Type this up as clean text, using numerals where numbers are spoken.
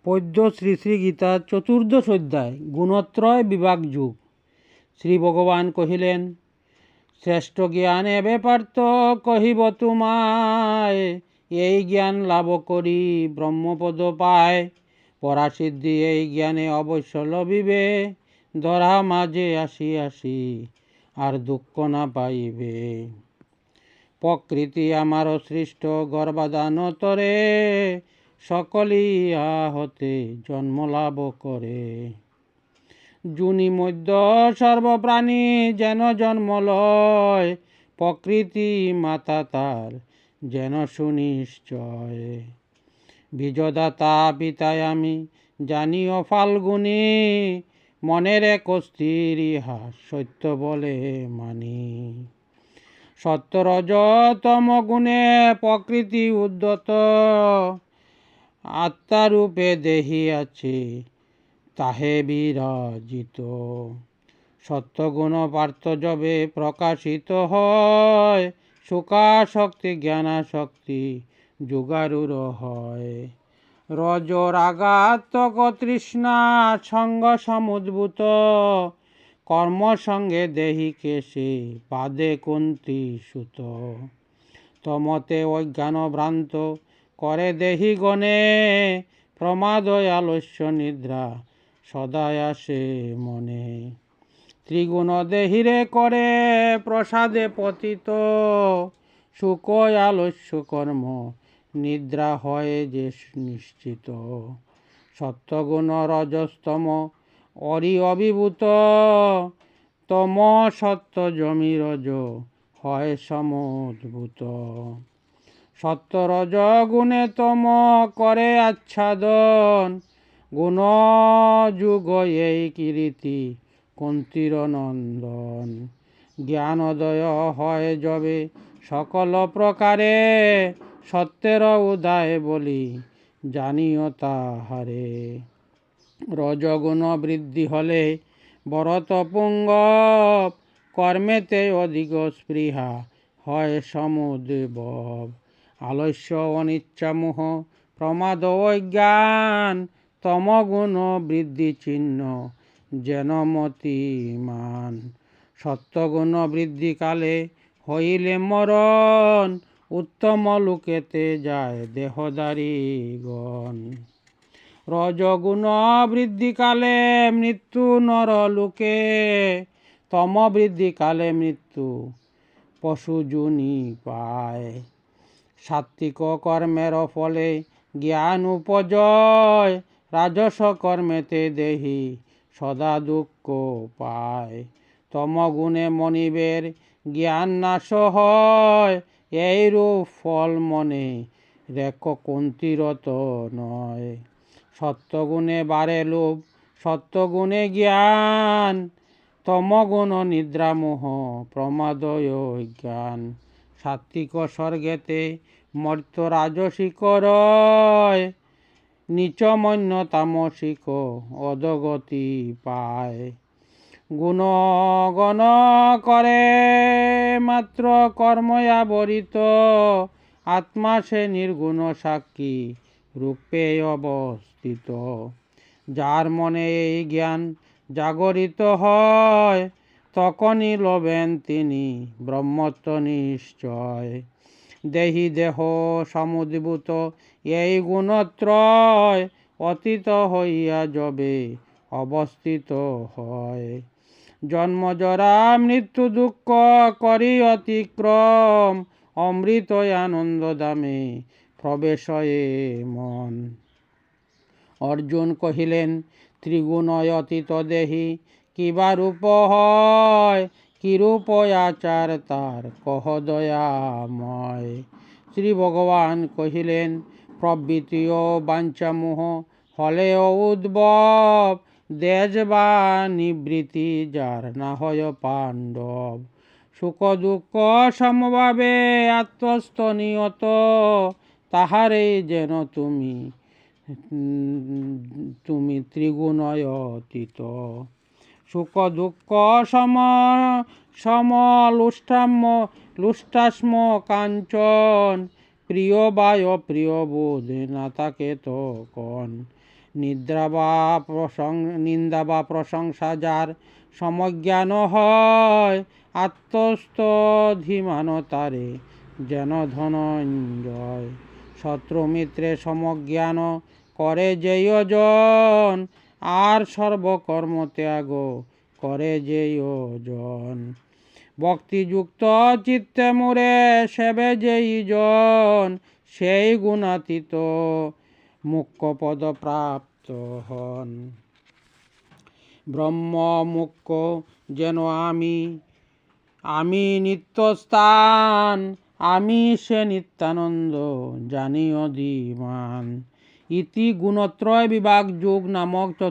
পদ্য শ্রী শ্রী গীতা চতুর্দশ অধ্যায় গুণত্রয় বিভাগ যুগ। শ্রী ভগবান কহিলেন, শ্রেষ্ঠ জ্ঞান এবে পার্থ কহিব তোমায়, এই জ্ঞান লাভ করি ব্রহ্মপদ পায়। পরাসিদ্ধি এই জ্ঞানে অবশ্য লভিবে, ধরা মাঝে আসি আসি আর দুঃখ না পাইবে। প্রকৃতি আমার সৃষ্ট গর্ভাধান তরে, সকলই হতে জন্ম লাভ করে। জুনি মধ্য সর্বপ্রাণী যেন জন্ম লয়, প্রকৃতি মাতা তার যেন সুনিশ্চয়। বীজদাতা পিতায় আমি জানিও ফাল্গুনি, মনের এক স্থির ইহা সত্য বলে মানি। সত্য রজ তম গুণে প্রকৃতি উদ্যত, আত্মারূপে দেহি আছে তাহে বিরাজিত। সত্যগুণ পার্থ যবে প্রকাশিত হয়, সুখাশক্তি জ্ঞানাশক্তি যুগারূঢ় হয়। রজ রাগাত্মক তৃষ্ণা সঙ্গ সমুদ্ভূত, কর্ম সঙ্গে দেহিকে সে বাদে কুন্তি সুত। তমতে অজ্ঞান ভ্রান্ত করে দেহি গণে, প্রমাদয় আলস্য নিদ্রা সদায় আসে মনে। ত্রিগুণ দেহিরে করে প্রসাদে পতিত, সুখ আলস্য কর্ম নিদ্রা হয় যে নিশ্চিত। সত্যগুণ রজস্তম অরি অভিভূত, তম সত্য জমি রজ হয় সমুদ্ভূত। সত্য রজ গুণে তম করে আচ্ছাদন, গুণ যুগ এই কীর্তি কুন্তির নন্দন। জ্ঞানোদয় হয় যবে সকল প্রকারে, সত্যের উদয় বলি জানিও তাহারে। রজগুণ বৃদ্ধি হলে বরত পুঙ্গব, কর্মেতে অধিক স্পৃহা হয় সমুদ্ভব। আলস্য অনিচ্ছা মোহ প্রমাদ অজ্ঞান, তমগুণ বৃদ্ধি চিহ্ন যেন মতিমান। সত্যগুণ বৃদ্ধিকালে হইলে মরণ, উত্তম লোকেতে যায় দেহধারীগণ। রজগুণ বৃদ্ধিকালে মৃত্যু নর লোকে, তম বৃদ্ধিকালে মৃত্যু পশুজুনি পায়। সাত্ত্বিক কর্মের ফলে জ্ঞান উপজয়, রাজস কর্মেতে দেহি সদা দুঃখ পায়। তমগুণে মনিবের জ্ঞান নাশ হয়, এইরূপ ফল মনে রেখ কুন্তিরত নয়। সত্যগুণে বাড়ে লোভ সত্যগুণে জ্ঞান, তমগুণ নিদ্রামোহ প্রমাদয় জ্ঞান। সাত্ত্বিক স্বর্গেতে মর্ত্য রাজসিক রয়, নিচমন্য তামসিক অধগতি পায়। গুণগণ করে মাত্র কর্ময়াবরিত, আত্মা সে নির্গুণ সাক্ষী রূপে অবস্থিত। যার মনে এই জ্ঞান জাগরিত হয়, তখনই লবেন তিনি ব্রহ্মত্ব নিশ্চয়। দেহি দেহ সমুদ্ভূত এই গুণত্রয়, অতীত হইয়া যবে অবস্থিত হয়। জন্মজরা মৃত্যু দুঃখ করি অতিক্রম, অমৃত আনন্দ দামে প্রবেশয়ে মন। অর্জুন কহিলেন, ত্রিগুণয় অতীত দেহি কিবা রূপ হয়, কিরূপ আচার তার কহ দয়াময়। শ্রী ভগবান কহিলেন, প্রবৃত্তি ও বাঞ্ছামোহ হলেও উদ্ভব, দেশ বা নিবৃত্তি যার না হয় পাণ্ডব। সুখ দুঃখ সমভাবে আত্মস্থ নিয়ত, তাহারে যেন তুমি ত্রিগুণয় অতীত। সুখ দুঃখ সম লুষ্টাস্ম কাঞ্চন, প্রিয় বা অপ্রিয় বোধ না থাকে তখন। নিন্দা বা প্রশংসা যার সমজ্ঞান হয়, আত্মস্থ ধীমান তারে যেন ধনঞ্জয়। শত্রু মিত্রে সমজ্ঞান করে যেই জন, আর সর্বকর্ম ত্যাগ করে যেই জন। ভক্তিযুক্ত চিত্তে মোরে সেবে যেই জন, সেই গুণাতীত মুখ্য পদ প্রাপ্ত হন। ব্রহ্ম মুখ্য যেন আমি নিত্যস্থান, আমি সে নিত্যানন্দ জানি অধিমান। ইতি গুণত্রয় বিভাগ যোগ নামক